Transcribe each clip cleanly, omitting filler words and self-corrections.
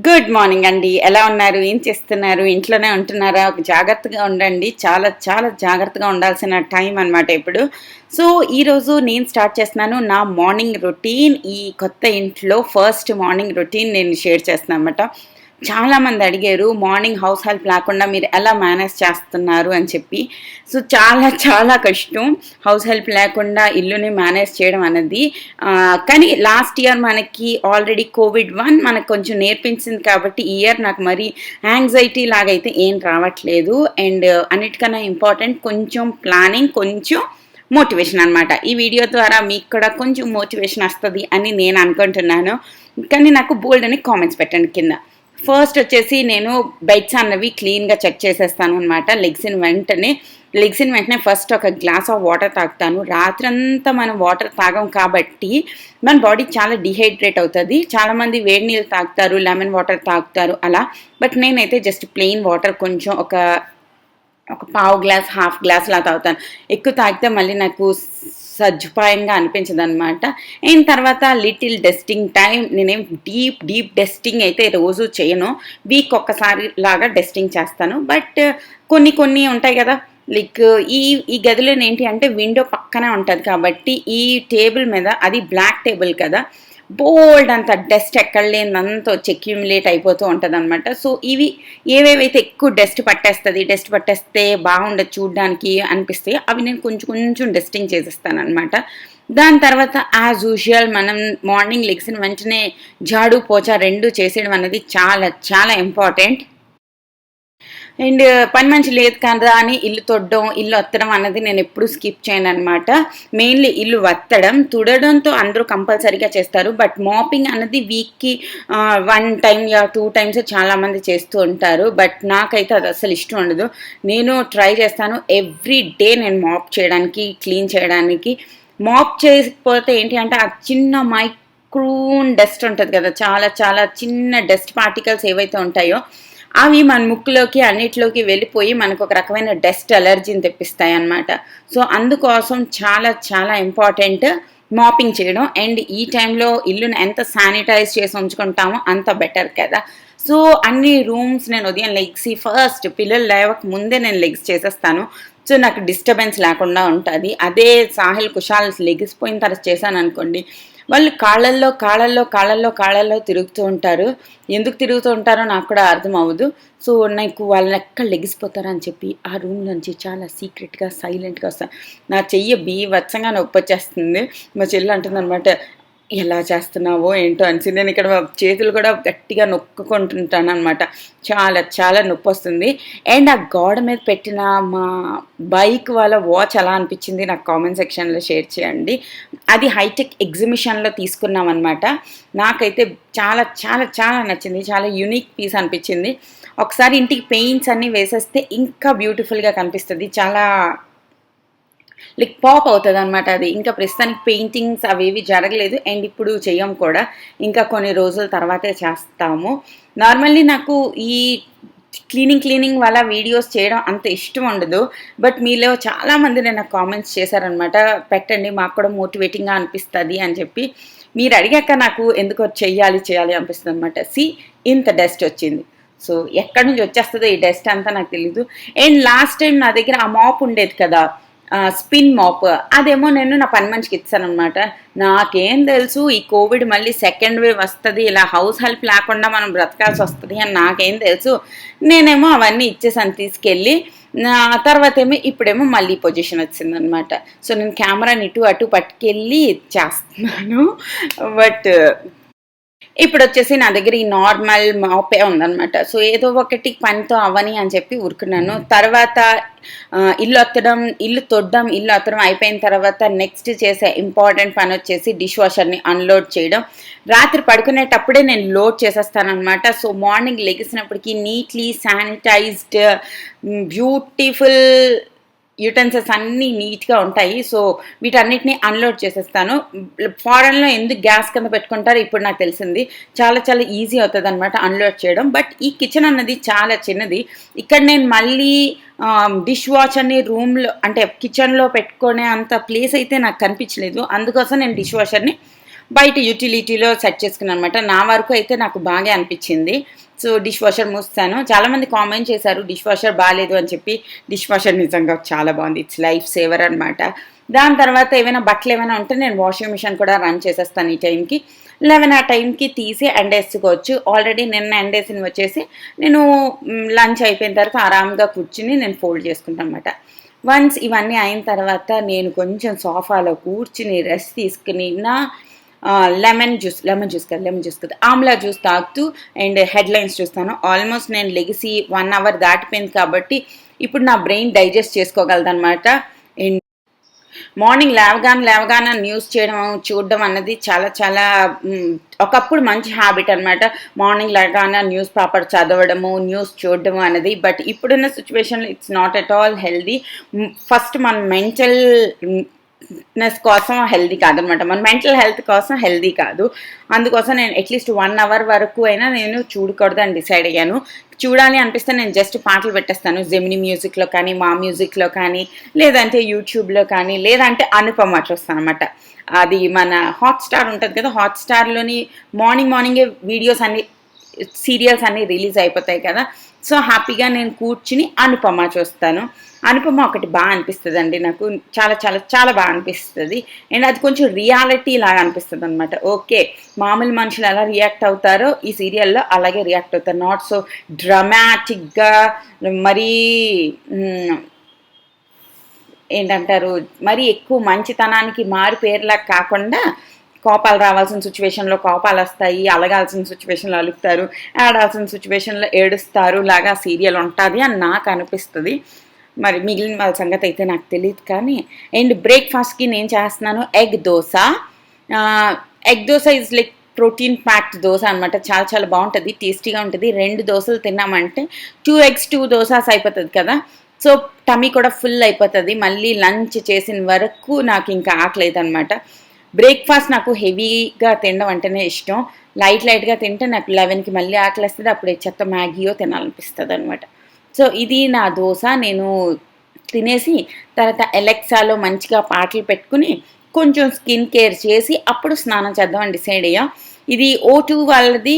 Good morning అండి. ఎలా ఉన్నారు? ఏం చేస్తున్నారు? ఇంట్లోనే ఉంటున్నారా? జాగ్రత్తగా ఉండండి. చాలా చాలా జాగ్రత్తగా ఉండాల్సిన టైం అనమాట ఇప్పుడు. సో, ఈరోజు నేను స్టార్ట్ చేస్తున్నాను నా మార్నింగ్ రొటీన్. ఈ కొత్త ఇంట్లో ఫస్ట్ మార్నింగ్ రొటీన్ నేను షేర్ చేస్తున్నాను అనమాట. చాలామంది అడిగారు మార్నింగ్ హౌస్ హెల్ప్ లేకుండా మీరు ఎలా మేనేజ్ చేస్తున్నారు అని చెప్పి. సో, చాలా చాలా కష్టం హౌస్ హెల్ప్ లేకుండా ఇల్లుని మేనేజ్ చేయడం అనేది. కానీ లాస్ట్ ఇయర్ మనకి ఆల్రెడీ కోవిడ్-1 మనకు కొంచెం నేర్పించింది కాబట్టి ఈ ఇయర్ నాకు మరి యాంగ్జైటీ లాగైతే ఏం రావట్లేదు. అండ్ అన్నిటికన్నా ఇంపార్టెంట్ కొంచెం ప్లానింగ్, కొంచెం మోటివేషన్ అనమాట. ఈ వీడియో ద్వారా మీకు కూడా కొంచెం మోటివేషన్ వస్తుంది అని నేను అనుకుంటున్నాను. కానీ నాకు బోల్డ్ అని కామెంట్స్ పెట్టండి కింద. ఫస్ట్ వచ్చేసి నేను బెడ్స్ అన్నవి క్లీన్గా చెక్ చేసేస్తాను అనమాట. లెగ్సిన వెంటనే ఫస్ట్ ఒక గ్లాస్ ఆఫ్ వాటర్ తాగుతాను. రాత్రంతా మనం వాటర్ తాగం కాబట్టి మన బాడీ చాలా డిహైడ్రేట్ అవుతుంది. చాలామంది వేడి నీళ్ళు తాగుతారు, లెమన్ వాటర్ తాగుతారు అలా. బట్ నేనైతే జస్ట్ ప్లెయిన్ వాటర్ కొంచెం ఒక పావు గ్లాస్, హాఫ్ గ్లాస్లా తాగుతాను. ఎక్కువ తాగితే మళ్ళీ నాకు సదుపాయంగా అనిపించదు అనమాట. అయిన తర్వాత లిటిల్ డస్టింగ్ టైం. నేనేం డీప్ డస్టింగ్ అయితే రోజు చేయను, వీక్ ఒక్కసారి లాగా డస్టింగ్ చేస్తాను. బట్ కొన్ని ఉంటాయి కదా, లైక్ ఈ గదిలో ఏంటి అంటే విండో పక్కనే ఉంటుంది కాబట్టి ఈ టేబుల్ మీద, అది బ్లాక్ టేబుల్ కదా, బోల్డ్ అంత డస్ట్ ఎక్కడ లేనంత వచ్చి అక్యూములేట్ అయిపోతూ ఉంటుంది అనమాట. సో ఇవి ఏవేవైతే ఎక్కువ డస్ట్ పట్టేస్తే బాగుండదు చూడడానికి అనిపిస్తాయి, అవి నేను కొంచెం డస్టింగ్ చేసేస్తాను అనమాట. దాని తర్వాత యాజ్ యూజువల్ మనం మార్నింగ్ లెగ్సిన వెంటనే జాడు పోచా రెండు చేసేయడం అనేది చాలా చాలా ఇంపార్టెంట్. అండ్ పని మనిషి లేదు కదా అని ఇల్లు తొడడం, ఇల్లు వత్తడం అన్నది నేను ఎప్పుడు స్కిప్ చేయను అనమాట. మెయిన్లీ ఇల్లు వత్తడం, తుడడంతో అందరూ కంపల్సరీగా చేస్తారు. బట్ మాపింగ్ అన్నది వీక్కి 1 టైం యా 2 టైమ్స్ చాలామంది చేస్తూ ఉంటారు. బట్ నాకైతే అది అసలు ఇష్టం ఉండదు. నేను ట్రై చేస్తాను ఎవ్రీ డే నేను మాప్ చేయడానికి, క్లీన్ చేయడానికి. మాప్ చేయకపోతే ఏంటి అంటే ఆ చిన్న మైక్రోన్ డస్ట్ ఉంటుంది కదా, చాలా చాలా చిన్న డస్ట్ పార్టికల్స్ ఏవైతే ఉంటాయో అవి మన ముక్కులోకి అన్నిటిలోకి వెళ్ళిపోయి మనకు ఒక రకమైన డస్ట్ అలర్జీని తెప్పిస్తాయి అన్నమాట. సో అందుకోసం చాలా చాలా ఇంపార్టెంట్ మాపింగ్ చేయడం. అండ్ ఈ టైంలో ఇల్లుని ఎంత శానిటైజ్ చేసి ఉంచుకుంటామో అంత బెటర్ కదా. సో అన్ని రూమ్స్ నేను ఉదయం లెగ్సి ఫస్ట్ పిల్లలు లేవక ముందే నేను లెగ్స్ చేసేస్తాను. సో నాకు డిస్టర్బెన్స్ లేకుండా ఉంటుంది. అదే సాహిల్ కుషాల్ లెగిసిపోయిన తర్వాత చేశాను అనుకోండి, వాళ్ళు కాళ్ళల్లో తిరుగుతూ ఉంటారు. ఎందుకు తిరుగుతూ ఉంటారో నాకు కూడా అర్థం అవ్వదు. సో నాకు వాళ్ళని ఎక్కడ లెగిసిపోతారో అని చెప్పి ఆ రూమ్ నుంచి చాలా సీక్రెట్గా సైలెంట్గా వస్తాను. నా చెయ్యి బీభత్సంగా నొప్పి వచ్చేస్తుంది. మా చెల్లి అంటుందన్నమాట, ఎలా చేస్తున్నావో ఏంటో అనేసి. నేను ఇక్కడ చేతులు కూడా గట్టిగా నొక్కుంటుంటాను అనమాట. చాలా చాలా నొప్పి వస్తుంది. అండ్ ఆ గోడ మీద పెట్టిన మా బైక్ వాళ్ళ వాచ్ ఎలా అనిపించింది నాకు కామెంట్ సెక్షన్లో షేర్ చేయండి. అది హైటెక్ ఎగ్జిబిషన్లో తీసుకున్నాం అనమాట. నాకైతే చాలా చాలా చాలా నచ్చింది. చాలా యూనిక్ పీస్ అనిపించింది. ఒకసారి ఇంటికి పెయింట్స్ అన్నీ వేసేస్తే ఇంకా బ్యూటిఫుల్గా కనిపిస్తుంది. చాలా లైక్ పాప్ అవుతుంది అనమాట అది. ఇంకా ప్రస్తుతానికి పెయింటింగ్స్ అవేవి జరగలేదు అండ్ ఇప్పుడు చెయ్యం కూడా, ఇంకా కొన్ని రోజుల తర్వాతే చేస్తాము. నార్మల్లీ నాకు ఈ క్లీనింగ్ వల్ల వీడియోస్ చేయడం అంత ఇష్టం ఉండదు. బట్ మీలో చాలామంది నేను నాకు కామెంట్స్ చేశారనమాట, పెట్టండి మాకు కూడా మోటివేటింగ్గా అనిపిస్తుంది అని చెప్పి. మీరు అడిగాక నాకు ఎందుకో చెయ్యాలి అనిపిస్తుంది అనమాట. ఇంత డస్ట్ వచ్చింది. సో ఎక్కడి నుంచి వచ్చేస్తుందో ఈ డస్ట్ అంతా నాకు తెలీదు. అండ్ లాస్ట్ టైం నా దగ్గర ఆ మాప్ ఉండేది కదా, స్పిన్ మాప్, అదేమో నేను నా పని మనిషికి ఇచ్చాను అనమాట. నాకేం తెలుసు ఈ కోవిడ్ మళ్ళీ సెకండ్ వేవ్ వస్తుంది, ఇలా హౌస్ హెల్ప్ లేకుండా మనం బ్రతకాల్సి వస్తుంది అని నాకేం తెలుసు. నేనేమో అవన్నీ ఇచ్చేసాను తీసుకెళ్ళి. తర్వాత ఇప్పుడేమో మళ్ళీ పొజిషన్ వచ్చిందనమాట. సో నేను కెమెరాని ఇటు అటు పట్టుకెళ్ళి చేస్తున్నాను. బట్ ఇప్పుడు వచ్చేసి నా దగ్గర ఈ నార్మల్ మాపే ఉందన్నమాట. సో ఏదో ఒకటి పనితో అవ్వని అని చెప్పి ఊరుకున్నాను. తర్వాత ఇల్లు తొడడం అయిపోయిన తర్వాత నెక్స్ట్ చేసే ఇంపార్టెంట్ పని వచ్చేసి డిష్ వాషర్ని అన్లోడ్ చేయడం. రాత్రి పడుకునేటప్పుడే నేను లోడ్ చేసేస్తానమాట. సో మార్నింగ్ లెగిసినప్పటికీ నీట్లీ శానిటైజ్డ్ బ్యూటిఫుల్ యూటెన్సిల్స్ అన్నీ నీట్గా ఉంటాయి. సో వీటన్నిటిని అన్లోడ్ చేసేస్తాను. ఫారెన్లో ఎందుకు గ్యాస్ కింద పెట్టుకుంటారో ఇప్పుడు నాకు తెలిసింది. చాలా చాలా ఈజీ అవుతుంది అనమాట అన్లోడ్ చేయడం. బట్ ఈ కిచెన్ అన్నది చాలా చిన్నది. ఇక్కడ నేను మళ్ళీ డిష్ వాషర్ని రూమ్లో అంటే కిచెన్లో పెట్టుకునే అంత ప్లేస్ అయితే నాకు కనిపించలేదు. అందుకోసం నేను డిష్ వాషర్ని బయట యూటిలిటీలో సెట్ చేసుకున్నాను అనమాట. నా వరకు అయితే నాకు బాగా అనిపించింది. సో డిష్ వాషర్ మూస్తాను. చాలామంది కామెంట్ చేశారు డిష్ వాషర్ బాగాలేదు అని చెప్పి. డిష్ వాషర్ నిజంగా చాలా బాగుంది. ఇట్స్ లైఫ్ సేవర్ అనమాట. దాని తర్వాత ఏమైనా బట్టలు ఏమైనా ఉంటే నేను వాషింగ్ మిషన్ కూడా రన్ చేసేస్తాను ఈ టైంకి. 11 ఆ టైంకి తీసి ఎండేసుకోవచ్చు. ఆల్రెడీ నిన్న ఎండేసినవి వచ్చేసి నేను లంచ్ అయిపోయిన తర్వాత ఆరామ్గా కూర్చుని నేను ఫోల్డ్ చేసుకుంటాను అనమాట. వన్స్ ఇవన్నీ అయిన తర్వాత నేను కొంచెం సోఫాలో కూర్చుని రెస్ట్ తీసుకుని నా లెమన్ జ్యూస్ కదా ఆమ్లా జ్యూస్ తాగుతూ అండ్ హెడ్లైన్స్ చూస్తాను. ఆల్మోస్ట్ నేను లెగిసి 1 అవర్ దాటిపోయింది కాబట్టి ఇప్పుడు నా బ్రెయిన్ డైజెస్ట్ చేసుకోగలదనమాట. అండ్ మార్నింగ్ లేవగానే న్యూస్ చూడడం అన్నది చాలా చాలా ఒకప్పుడు మంచి హ్యాబిట్ అనమాట. మార్నింగ్ లేవగానే న్యూస్ పేపర్ చదవడము, న్యూస్ చూడడము అనేది. బట్ ఇప్పుడున్న సిచ్యువేషన్లో it's not at all healthy. First మన మెంటల్నెస్ కోసం హెల్దీ కాదనమాట, మన మెంటల్ హెల్త్ కోసం హెల్దీ కాదు. అందుకోసం నేను అట్లీస్ట్ 1 అవర్ వరకు అయినా నేను చూడకూడదు అని డిసైడ్ అయ్యాను. చూడాలి అనిపిస్తే నేను జస్ట్ పాటలు పెట్టేస్తాను. జెమినీ మ్యూజిక్లో కానీ, మా మ్యూజిక్లో కానీ, లేదంటే యూట్యూబ్లో కానీ, లేదంటే అనుపమ చూస్తాను అనమాట. అది మన హాట్‌స్టార్ ఉంటుంది కదా, హాట్‌స్టార్‌లోని మార్నింగే వీడియోస్ అన్నీ, సీరియల్స్ అన్నీ రిలీజ్ అయిపోతాయి కదా. సో హ్యాపీగా నేను కూర్చుని అనుపమ చూస్తాను. అనుపమ ఒకటి బాగా అనిపిస్తుందండి నాకు. చాలా చాలా చాలా బాగా అనిపిస్తుంది. అండ్ అది కొంచెం రియాలిటీ లాగా అనిపిస్తుంది అనమాట. ఓకే, మామూలు మనుషులు ఎలా రియాక్ట్ అవుతారో ఈ సీరియల్లో అలాగే రియాక్ట్ అవుతారు. నాట్ సో డ్రమాటిక్గా, మరీ ఏంటంటారు, మరీ ఎక్కువ మంచితనానికి మారు పేర్లా కాకుండా, కోపాలు రావాల్సిన సిచ్యువేషన్లో కోపాలు వస్తాయి, అలగాల్సిన సిచ్యువేషన్లో అలుగుతారు, ఏడాల్సిన సిచ్యువేషన్లో ఏడుస్తారు లాగా సీరియల్ ఉంటుంది అని నాకు అనిపిస్తుంది. మరి మిగిలిన వాళ్ళ సంగతి అయితే నాకు తెలియదు కానీ. అండ్ బ్రేక్ఫాస్ట్కి నేను చేస్తున్నాను egg dosa. Egg dosa is like protein packed dosa అనమాట. చాలా చాలా బాగుంటుంది, టేస్టీగా ఉంటుంది. 2 దోశలు తిన్నామంటే 2 eggs 2 దోసాస్ అయిపోతుంది కదా. సో టమీ కూడా ఫుల్ అయిపోతుంది. మళ్ళీ లంచ్ చేసిన వరకు నాకు ఇంకా ఆకలేదనమాట. బ్రేక్ఫాస్ట్ నాకు హెవీగా తినడం అంటేనే ఇష్టం. లైట్గా తింటే నాకు 11కి మళ్ళీ ఆకలేస్తుంది. అప్పుడు చెత్త మ్యాగీయో తినాలనిపిస్తుంది అనమాట. సో ఇది నా దోశ. నేను తినేసి తర్వాత ఎలెక్సాలో మంచిగా పాటలు పెట్టుకుని కొంచెం స్కిన్ కేర్ చేసి అప్పుడు స్నానం చేద్దామని డిసైడ్ అయ్యా. ఇది O2 వాళ్ళది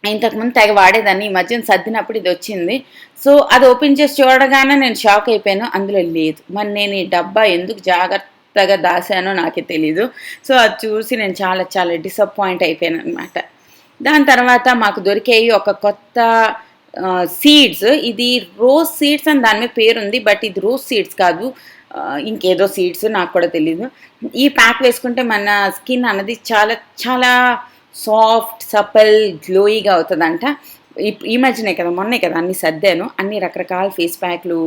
ఇంతకుముందు తెగ వాడేదాన్ని. ఈ మధ్యన సర్దినప్పుడు ఇది వచ్చింది. సో అది ఓపెన్ చేసి చూడగానే నేను షాక్ అయిపోయాను. అందులో లేదు. మరి నేను ఈ డబ్బా ఎందుకు జాగ్రత్తగా దాశానో నాకే తెలీదు. సో అది చూసి నేను చాలా చాలా డిసప్పాయింట్ అయిపోయాను అనమాట. దాని తర్వాత మాకు దొరికేవి ఒక కొత్త సీడ్స్. ఇది రోజ్ సీడ్స్ అని దాని మీద పేరుంది, బట్ ఇది రోజ్ సీడ్స్ కాదు, ఇంకేదో సీడ్స్, నాకు కూడా తెలీదు. ఈ ప్యాక్ వేసుకుంటే మన స్కిన్ అన్నది చాలా చాలా సాఫ్ట్, సపల్, గ్లోయిగా అవుతుందంట. ఈ మధ్యనే కదా, మొన్నే కదా అన్ని సర్దాను. అన్ని రకరకాల ఫేస్ ప్యాక్లు,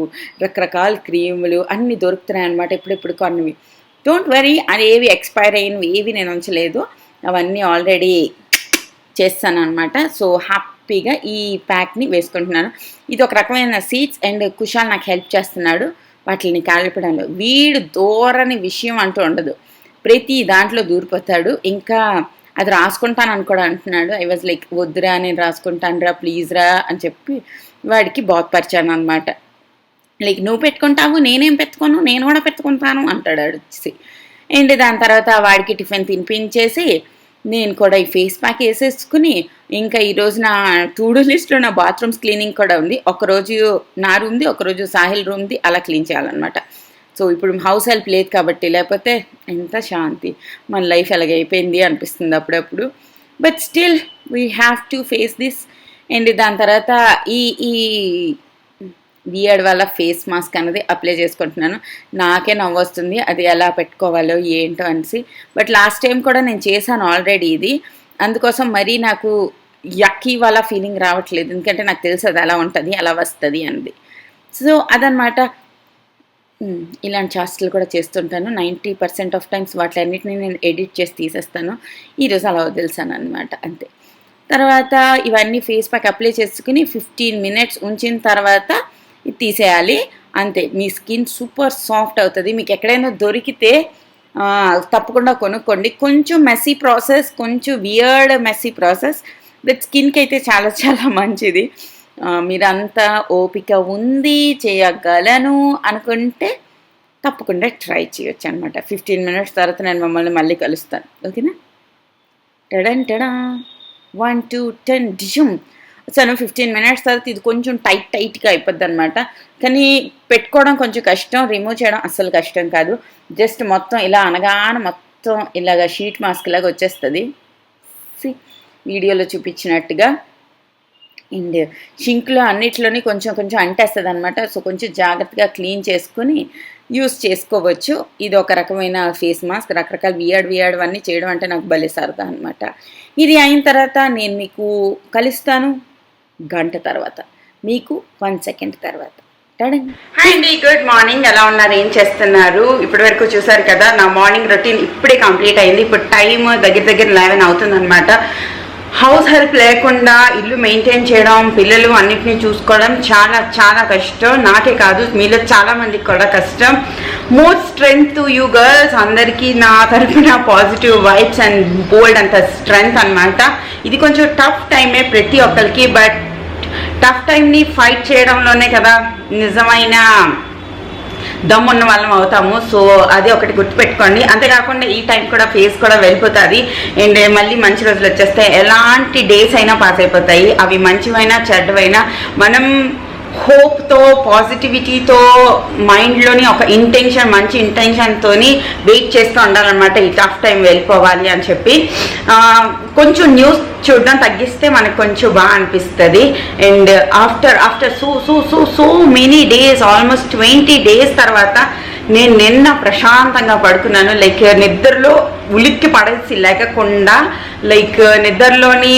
రకరకాల క్రీములు అన్నీ దొరుకుతున్నాయి అనమాట. ఇప్పుడు కొన్నవి. డోంట్ వరీ, అది ఏవి ఎక్స్పైర్ అయినవి ఏవి నేను ఉంచలేదు. అవన్నీ ఆల్రెడీ చేస్తాను అనమాట. సో హ్యాపీగా ఈ ప్యాక్ని వేసుకుంటున్నాను. ఇది ఒక రకమైన సీడ్స్. అండ్ కుషాల్ నాకు హెల్ప్ చేస్తున్నాడు వాటిని కాల్పడంలో. వీడు దూరని విషయం అంటూ ఉండదు, ప్రతి దాంట్లో దూరిపోతాడు. ఇంకా అది రాసుకుంటాను అని కూడా అంటున్నాడు. ఐ వాజ్ లైక్, వద్దురా నేను రాసుకుంటాను రా, ప్లీజ్ రా అని చెప్పి వాడికి బోధపరిచాను అనమాట. లైక్, నువ్వు పెట్టుకుంటావు, నేనేం పెట్టుకోను, నేను కూడా పెట్టుకుంటాను అంటాడు వచ్చి. అండ్ దాని తర్వాత వాడికి టిఫిన్ తినిపించేసి నేను కూడా ఈ ఫేస్ ప్యాక్ వేసేసుకుని, ఇంకా ఈరోజు నా టు డూ లిస్ట్లో నా బాత్రూమ్స్ క్లీనింగ్ కూడా ఉంది. ఒకరోజు నా రూమ్ది, ఒకరోజు సాహిల్ రూమ్ది, అలా క్లీన్ చేయాలన్నమాట. సో ఇప్పుడు హౌస్ హెల్ప్ లేదు కాబట్టి, లేకపోతే ఎంత శాంతి, మన లైఫ్ ఎలాగైపోయింది అనిపిస్తుంది అప్పుడప్పుడు. But still we have to face this. And దాని తర్వాత ఈ బియర్డ్ వల్ల ఫేస్ మాస్క్ అనేది అప్లై చేసుకుంటున్నాను. నాకే నవ్వు వస్తుంది అది ఎలా పెట్టుకోవాలో ఏంటో అనేసి. బట్ లాస్ట్ టైం కూడా నేను చేశాను ఆల్రెడీ ఇది. అందుకోసం మరీ నాకు యక్కీ వాళ్ళ ఫీలింగ్ రావట్లేదు, ఎందుకంటే నాకు తెలుసు అది ఎలా ఉంటుంది, ఎలా వస్తుంది అన్నది. సో అదనమాట. ఇలాంటి చేష్టలు కూడా చేస్తుంటాను. 90% ఆఫ్ టైమ్స్ వాటిలన్నిటిని నేను ఎడిట్ చేసి తీసేస్తాను. ఈరోజు అలా వదిలేసాను అనమాట, అంతే. తర్వాత ఇవన్నీ ఫేస్ ప్యాక్ అప్లై చేసుకుని 15 minutes ఉంచిన తర్వాత ఇది తీసేయాలి, అంతే. మీ స్కిన్ సూపర్ సాఫ్ట్ అవుతుంది. మీకు ఎక్కడైనా దొరికితే తప్పకుండా కొనుక్కోండి. కొంచెం మెస్సీ ప్రాసెస్, కొంచెం వియర్డ్ మెస్సీ ప్రాసెస్, బట్ స్కిన్కి అయితే చాలా చాలా మంచిది. మీరంతా ఓపిక ఉంది, చేయగలను అనుకుంటే తప్పకుండా ట్రై చేయొచ్చు అనమాట. 15 minutes తర్వాత నేను మమ్మల్ని మళ్ళీ కలుస్తాను, ఓకేనా? టడన్ టడా 1 2 10 డిషుమ్ వచ్చాను. 15 minutes తర్వాత ఇది కొంచెం టైట్గా అయిపోద్ది అనమాట. కానీ పెట్టుకోవడం కొంచెం కష్టం, రిమూవ్ చేయడం అస్సలు కష్టం కాదు. జస్ట్ మొత్తం ఇలా అనగానే మొత్తం ఇలాగ షీట్ మాస్క్ లాగా వచ్చేస్తుంది వీడియోలో చూపించినట్టుగా. అండ్ షింక్లో అన్నిట్లోని కొంచెం కొంచెం అంటేస్తుంది అనమాట. సో కొంచెం జాగ్రత్తగా క్లీన్ చేసుకుని యూస్ చేసుకోవచ్చు. ఇది ఒక రకమైన ఫేస్ మాస్క్. రకరకాల వియర్డ్ అన్నీ చేయడం అంటే నాకు భలే సరదా అనమాట. ఇది అయిన తర్వాత నేను మీకు కలుస్తాను గంట తర్వాత, మీకు 1 second తర్వాత. హాయ్ అండి, గుడ్ మార్నింగ్. ఎలా ఉన్నారు, ఏం చేస్తున్నారు? ఇప్పటి వరకు చూసారు కదా, నా మార్నింగ్ రొటీన్ ఇప్పుడే కంప్లీట్ అయింది. ఇప్పుడు టైం దగ్గర 11 అవుతుంది అనమాట. హౌస్ హెల్ప్ లేకుండా ఇల్లు మెయింటైన్ చేయడం, పిల్లలు అన్నిటినీ చూసుకోవడం చాలా చాలా కష్టం. నాకే కాదు, మీలో చాలా మందికి కూడా కష్టం. More strength to you girls. అందరికీ నా తరఫున పాజిటివ్ వైబ్స్ అండ్ బోల్డ్ అంత స్ట్రెంగ్త్ అనమాట. ఇది కొంచెం టఫ్ టైమే ప్రతి ఒక్కరికి, బట్ టఫ్ టైంని ఫైట్ చేయడంలోనే కదా నిజమైన దమ్మున్న వాళ్ళం అవుతాము. సో అది ఒకటి గుర్తుపెట్టుకోండి. అంతేకాకుండా ఈ టైం కూడా ఫేస్ కూడా వెళ్ళిపోతుంది. అండ్ మళ్ళీ మంచి రోజులు వచ్చేస్తే ఎలాంటి డేస్ అయినా పాస్ అయిపోతాయి. అవి మంచివైనా చెడ్డవైనా మనం హోప్తో, పాజిటివిటీతో, మైండ్లోని ఒక ఇంటెన్షన్, మంచి ఇంటెన్షన్తో వెయిట్ చేస్తూ ఉండాలన్నమాట. ఈ టఫ్ టైం వెళ్ళిపోవాలి అని చెప్పి కొంచెం న్యూస్ చూడడం తగ్గిస్తే మనకు కొంచెం బాగా అనిపిస్తుంది. And after so many days, almost 20 days తర్వాత నేను నిన్న ప్రశాంతంగా పడుకున్నాను. లైక్ నిద్రలో ఉలిక్కి పడేసి లేకుండా, లైక్ నిద్రలోని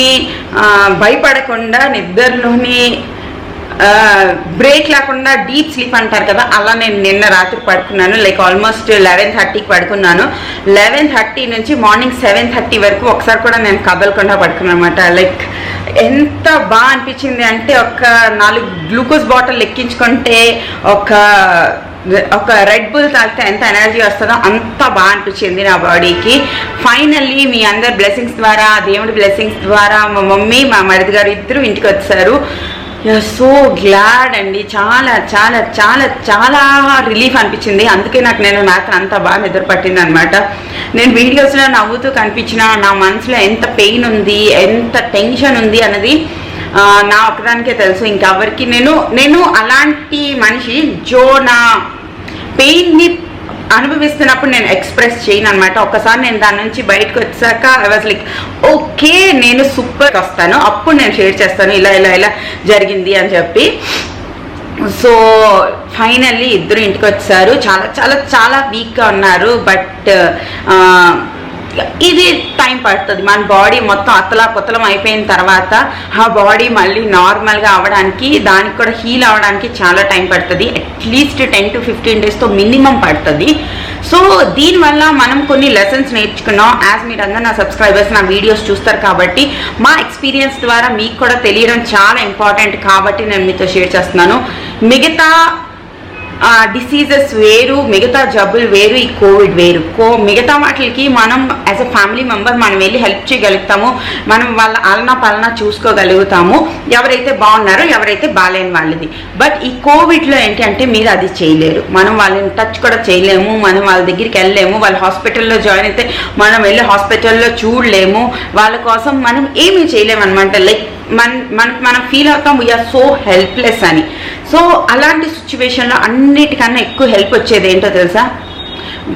భయపడకుండా, నిద్రలోని బ్రేక్ లేకుండా డీప్ స్లీప్ అంటారు కదా, అలా నేను నిన్న రాత్రి పడుకున్నాను. లైక్ ఆల్మోస్ట్ 11:30కి పడుకున్నాను. 11:30 నుంచి మార్నింగ్ 7:30 వరకు ఒకసారి కూడా నేను కదలకుండా పడుకున్నాను అనమాట. లైక్ ఎంత బాగా అనిపించింది అంటే, ఒక 4 గ్లూకోజ్ బాటిల్ ఎక్కించుకుంటే ఒక రెడ్ బుల్ తాగితే ఎంత ఎనర్జీ వస్తుందో అంత బాగా అనిపించింది నా బాడీకి. ఫైనల్లీ మీ అందరి బ్లెస్సింగ్స్ ద్వారా, దేవుడి బ్లెస్సింగ్స్ ద్వారా మా మమ్మీ, మా మరిది గారు ఇద్దరు ఇంటికి వచ్చారు. సో గ్లాడ్ అండి. చాలా చాలా చాలా చాలా రిలీఫ్ అనిపించింది. అందుకే నేను రాత్రి అంత బాగా నిద్ర పట్టింది అనమాట. నేను వీడియోస్లో నవ్వుతూ కనిపించిన నా మనసులో ఎంత పెయిన్ ఉంది, ఎంత టెన్షన్ ఉంది అన్నది నా ఒక్కదానికే తెలుసు. ఇంకెవరికి నేను అలాంటి మనిషి నా పెయిన్ని అనుభవిస్తున్నప్పుడు నేను ఎక్స్ప్రెస్ చేయను అనమాట. ఒక్కసారి నేను దాని నుంచి బయటకు వచ్చాక ఐ వాజ్ లైక్ ఓకే, నేను సూపర్ వస్తాను, అప్పుడు నేను షేర్ చేస్తాను ఇలా జరిగింది అని చెప్పి. సో ఫైనల్లీ ఇద్దరు ఇంటికి వచ్చారు. చాలా చాలా చాలా వీక్గా ఉన్నారు. బట్ ఇది టైం పడుతుంది. మన బాడీ మొత్తం అత్తలం అయిపోయిన తర్వాత ఆ బాడీ మళ్ళీ నార్మల్గా అవ్వడానికి, దానికి కూడా హీల్ అవ్వడానికి చాలా టైం పడుతుంది. అట్లీస్ట్ 10 to 15 daysతో మినిమం పడుతుంది. సో దీనివల్ల మనం కొన్ని లెసన్స్ నేర్చుకున్నాం. యాజ్ మీరు అందరూ నా సబ్స్క్రైబర్స్ నా వీడియోస్ చూస్తారు కాబట్టి మా ఎక్స్పీరియన్స్ ద్వారా మీకు కూడా తెలియడం చాలా ఇంపార్టెంట్ కాబట్టి నేను మీతో షేర్ చేస్తున్నాను. మిగతా డిసీజెస్ వేరు, మిగతా జబ్బులు వేరు, ఈ కోవిడ్ వేరు. మిగతా వాటికి మనం యాజ్ ఎ ఫ్యామిలీ మెంబర్ మనం వెళ్ళి హెల్ప్ చేయగలుగుతాము, మనం వాళ్ళ ఆలనా పాలన చూసుకోగలుగుతాము, ఎవరైతే బాగున్నారో ఎవరైతే బాగాలేని వాళ్ళది. బట్ ఈ కోవిడ్లో ఏంటి అంటే మీరు అది చేయలేరు. మనం వాళ్ళని టచ్ కూడా చేయలేము, మనం వాళ్ళ దగ్గరికి వెళ్ళలేము. వాళ్ళు హాస్పిటల్లో జాయిన్ అయితే మనం వెళ్ళి హాస్పిటల్లో చూడలేము. వాళ్ళ కోసం మనం ఏమీ చేయలేము అనమాట. లైక్ మనం ఫీల్ అవుతాం వీఆర్ సో హెల్ప్లెస్ అని. సో అలాంటి సిచ్యువేషన్లో అన్నిటికన్నా ఎక్కువ హెల్ప్ వచ్చేది ఏంటో తెలుసా?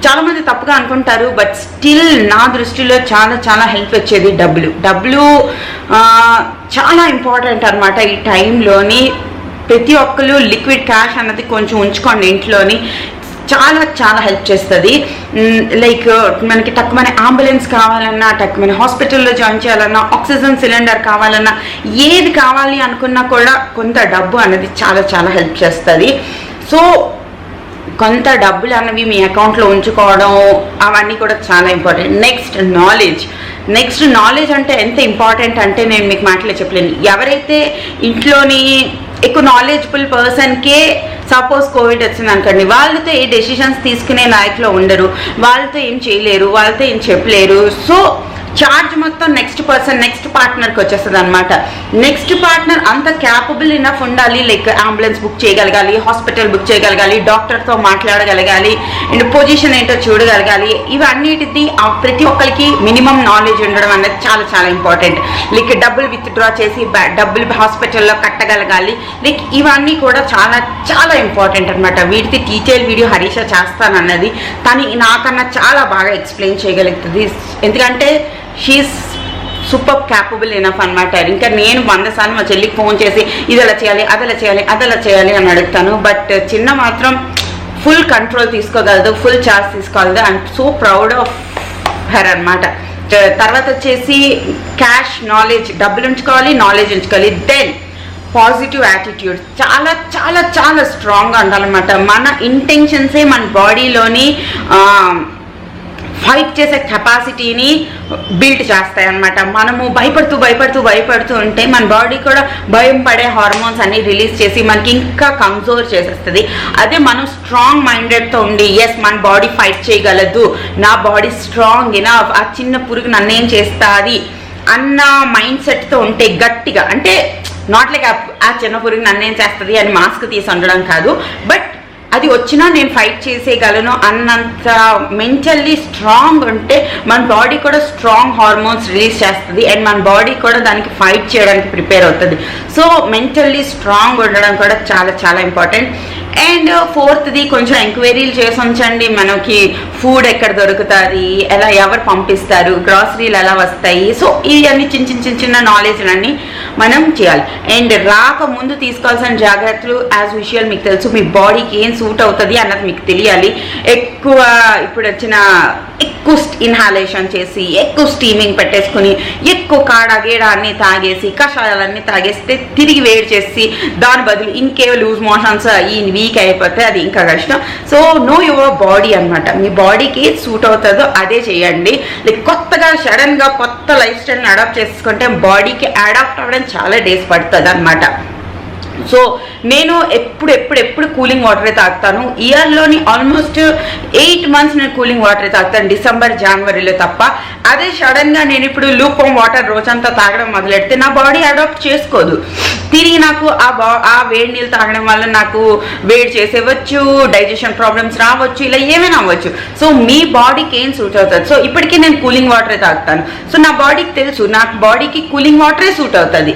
చాలామంది తప్పుగా అనుకుంటారు, బట్ స్టిల్ నా దృష్టిలో చాలా చాలా హెల్ప్ వచ్చేది డబ్బులు చాలా ఇంపార్టెంట్ అనమాట. ఈ టైంలోని ప్రతి ఒక్కరు లిక్విడ్ క్యాష్ అన్నది కొంచెం ఉంచుకోండి ఇంట్లోని. చాలా చాలా హెల్ప్ చేస్తుంది. లైక్ మనకి తక్కువ అంబులెన్స్ కావాలన్నా, తక్కువ హాస్పిటల్లో జాయిన్ చేయాలన్నా, ఆక్సిజన్ సిలిండర్ కావాలన్నా, ఏది కావాలి అనుకున్నా కూడా కొంత డబ్బు అనేది చాలా చాలా హెల్ప్ చేస్తుంది. సో కొంత డబ్బులు అన్నవి మీ అకౌంట్లో ఉంచుకోవడం అవన్నీ కూడా చాలా ఇంపార్టెంట్. నెక్స్ట్ నాలెడ్జ్ అంటే ఎంత ఇంపార్టెంట్ అంటే నేను మీకు మాటలో చెప్పలేను. ఎవరైతే ఇంట్లోని ఎక్కువ నాలెడ్జబుల్ పర్సన్కే సపోజ్ కోవిడ్ వచ్చింది అనుకోండి, వాళ్ళతో ఏ డెసిషన్స్ తీసుకునే లైఫ్లో ఉండరు, వాళ్ళతో ఏం చేయలేరు, వాళ్ళతో ఏం చెప్పలేరు. సో చార్జ్ మొత్తం నెక్స్ట్ పార్ట్నర్కి వచ్చేస్తుంది అనమాట. నెక్స్ట్ పార్ట్నర్ అంత క్యాపబుల్ ఇనఫ్ ఉండాలి, లైక్ అంబులెన్స్ బుక్ చేయగలగాలి, హాస్పిటల్ బుక్ చేయగలగాలి, డాక్టర్తో మాట్లాడగలగాలి, అండ్ పొజిషన్ ఏంటో చూడగలగాలి. ఇవన్నిటిది ప్రతి ఒక్కరికి మినిమం నాలెడ్జ్ ఉండడం అనేది చాలా చాలా ఇంపార్టెంట్. లైక్ డబ్బులు విత్డ్రా చేసి డబ్బులు హాస్పిటల్లో కట్టగలగాలి, లైక్ ఇవన్నీ కూడా చాలా చాలా ఇంపార్టెంట్ అనమాట. వీటికి డీటెయిల్ వీడియో హరీష చేస్తానన్నది, తను నాకన్నా చాలా బాగా ఎక్స్ప్లెయిన్ చేయగలుగుతుంది. ఎందుకంటే షీఈస్ సూపర్ క్యాపబుల్ ఇనఫ్ అనమాట. ఇంకా నేను 100 సార్లు మా చెల్లికి ఫోన్ చేసి ఇది ఎలా చేయాలి, అదలా చేయాలి అని అడుగుతాను. బట్ చిన్న మాత్రం ఫుల్ కంట్రోల్ తీసుకోగలదు, ఫుల్ చార్జ్ తీసుకోగలదు. I'm so proud of her అనమాట. తర్వాత వచ్చేసి క్యాష్, నాలెడ్జ్, డబ్బులు ఉంచుకోవాలి, నాలెడ్జ్ ఉంచుకోవాలి. దెన్ పాజిటివ్ యాటిట్యూడ్ చాలా చాలా చాలా స్ట్రాంగ్గా ఉండాలన్నమాట. మన ఇంటెన్షన్సే మన బాడీలోని ఫైట్ చేసే కెపాసిటీని బిల్డ్ చేస్తాయి అన్నమాట. మనము భయపడుతూ ఉంటే మన బాడీ కూడా భయం పడే హార్మోన్స్ అన్ని రిలీజ్ చేసి మనకి ఇంకా కమ్జోర్ చేసేస్తుంది. అదే మనం స్ట్రాంగ్ మైండెడ్తో ఉండి ఎస్ మన బాడీ ఫైట్ చేయగలదు, నా బాడీ స్ట్రాంగ్ అయినా ఆ చిన్న పురుగు నన్నేం చేస్తుంది అన్న మైండ్ సెట్తో ఉంటే గట్టిగా, అంటే నాట్ లైక్ ఆ చిన్న పురుగు నన్నేం చేస్తుంది అని మాస్క్ తీసి ఉండడం కాదు, బట్ అది వచ్చినా నేను ఫైట్ చేసేయగలను అన్నంత మెంటల్లీ స్ట్రాంగ్ ఉంటే మన బాడీ కూడా స్ట్రాంగ్ హార్మోన్స్ రిలీజ్ చేస్తుంది అండ్ మన బాడీ కూడా దానికి ఫైట్ చేయడానికి ప్రిపేర్ అవుతుంది. సో మెంటల్లీ స్ట్రాంగ్ ఉండడం కూడా చాలా చాలా ఇంపార్టెంట్. అండ్ ఫోర్త్ది కొంచెం ఎంక్వైరీలు చేసి ఉంచండి. మనకి ఫుడ్ ఎక్కడ దొరుకుతుంది, ఎలా ఎవరు పంపిస్తారు, గ్రాసరీలు ఎలా వస్తాయి. సో ఇవన్నీ చిన్న నాలెడ్జ్లన్నీ మనం చేయాలి. అండ్ రాకముందు తీసుకోవాల్సిన జాగ్రత్తలు యాజ్ యూజువల్ మీకు తెలుసు, మీ బాడీకి ఏం సూట్ అవుతుంది అన్నది మీకు తెలియాలి. ఇప్పుడు వచ్చిన ఎక్కువ ఇన్హాలేషన్ చేసి ఎక్కువ స్టీమింగ్ పెట్టేసుకుని ఎక్కువ కాడ గేడ అన్నీ తాగేసి కషాయాలన్నీ తాగేస్తే తిరిగి వేడి చేసి దాని బదులు ఇంకే లూజ్ మోషన్స్ ఈ వీక్ అయిపోతే అది ఇంకా కష్టం. సో నో యువర్ బాడీ అనమాట. మీ బాడీకి సూట్ అవుతుందో అదే చేయండి. లైక్ కొత్తగా సడన్గా కొత్త లైఫ్ స్టైల్ని అడాప్ట్ చేసుకుంటే బాడీకి అడాప్ట్ అవ్వడం చాలా డేస్ పడుతుంది అనమాట. సో నేను ఎప్పుడు కూలింగ్ వాటరే తాగుతాను. ఇయర్లోని ఆల్మోస్ట్ 8 months నేను కూలింగ్ వాటరే తాగుతాను, డిసెంబర్ జనవరిలో తప్ప. అదే సడన్గా నేను ఇప్పుడు లూక్ వాటర్ రోజంతా తాగడం మొదలెడితే నా బాడీ అడాప్ట్ చేసుకోదు. తిరిగి నాకు ఆ వేడి నీళ్ళు తాగడం వల్ల నాకు వేడి చేసేవచ్చు, డైజెషన్ ప్రాబ్లమ్స్ రావచ్చు, ఇలా ఏమైనా అవ్వచ్చు. సో మీ బాడీకి ఏం సూట్ అవుతుంది. సో ఇప్పటికీ నేను కూలింగ్ వాటరే తాగుతాను. సో నా బాడీకి తెలుసు నాకు బాడీకి కూలింగ్ వాటరే సూట్ అవుతుంది,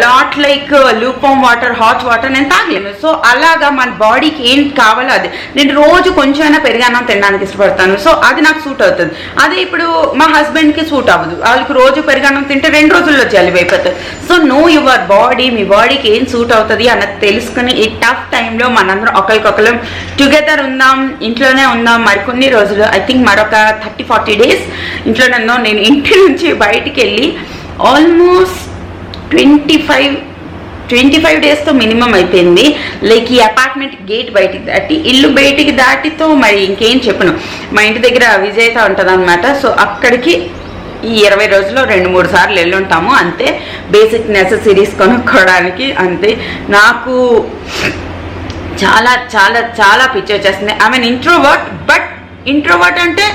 not like Luke water, hot water నేను తాగలేను. సో అలాగా మన బాడీకి ఏం కావాలో అది. నేను రోజు కొంచెమైనా పెరుగన్నం తినడానికి ఇష్టపడతాను. సో అది నాకు సూట్ అవుతుంది. అదే ఇప్పుడు మా హస్బెండ్కి సూట్ అవ్వదు, వాళ్ళకి రోజు పెరుగన్నం తింటే 2 రోజుల్లో జలుబు అయిపోతుంది. సో నో యువర్ బాడీ, మీ బాడీకి ఏం సూట్ అవుతుంది అన్నది తెలుసుకుని ఈ టఫ్ టైంలో మనందరం ఒకరికొకరు టుగెదర్ ఉందాం, ఇంట్లోనే ఉందాం. మరికొన్ని రోజులు, ఐ థింక్ మరొక 30-40 days ఇంట్లోనే ఉందాం. నేను ఇంటి నుంచి బయటికి వెళ్ళి ఆల్మోస్ట్ 25 daysతో మినిమం అయిపోయింది. లైక్ ఈ అపార్ట్మెంట్ గేట్ బయటికి దాటి ఇల్లు బయటికి దాటితో మరి ఇంకేం చెప్పను. మా ఇంటి దగ్గర విజేత ఉంటుంది అనమాట. సో అక్కడికి ఈ 20 రోజుల్లో 2-3 సార్లు వెళ్ళుంటాము అంతే. బేసిక్ నెసెసరీస్ కొనుక్కోవడానికి అంతే. నాకు చాలా చాలా చాలా పిచ్చి వచ్చేస్తుంది. I mean introvert, but introvert అంటే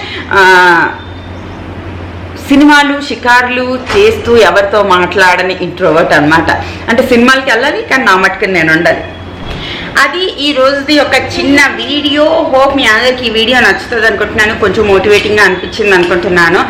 సినిమాలు షికార్లు చేస్తూ ఎవరితో మాట్లాడని ఇంట్రోవర్ట్ అనమాట. అంటే సినిమాలకి వెళ్ళాలి కానీ నా మట్టుకు నేను ఉండాలి. అది ఈ రోజుది ఒక చిన్న వీడియో. హోప్ మీ అందరికి ఈ వీడియో నచ్చుతుంది అనుకుంటున్నాను, కొంచెం మోటివేటింగ్గా అనిపించింది అనుకుంటున్నాను.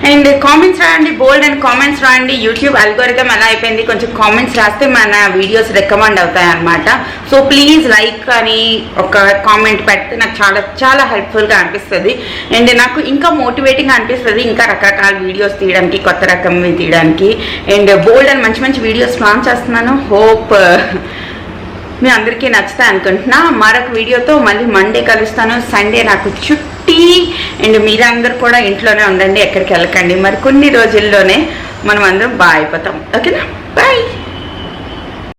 అండ్ కామెంట్స్ రాయండి, బోల్డ్ అండ్ కామెంట్స్ రాయండి. యూట్యూబ్ అల్గోరిథం ఎలా అయిపోయింది, కొంచెం కామెంట్స్ రాస్తే మన వీడియోస్ రికమెండ్ అవుతాయి అనమాట. సో ప్లీజ్ లైక్ అని ఒక కామెంట్ పెడితే నాకు చాలా చాలా హెల్ప్ఫుల్గా అనిపిస్తుంది. అండ్ నాకు ఇంకా మోటివేటింగ్గా అనిపిస్తుంది ఇంకా రకరకాల వీడియోస్ తీయడానికి, కొత్త రకంవి తీయడానికి. అండ్ బోల్డ్ అండ్ మంచి మంచి వీడియోస్ ప్లాన్ చేస్తున్నాను. హోప్ మీ అందరికీ నచ్చుతాయి అనుకుంటున్నా. మరొక వీడియోతో మళ్ళీ మండే కలుస్తాను. సండే నాకు చుట్టి. అండ్ మీరందరూ కూడా ఇంట్లోనే ఉండండి, ఎక్కడికి వెళ్ళకండి. మరి కొన్ని రోజుల్లోనే మనం అందరం బాగా అయిపోతాం. ఓకేనా, బాయ్.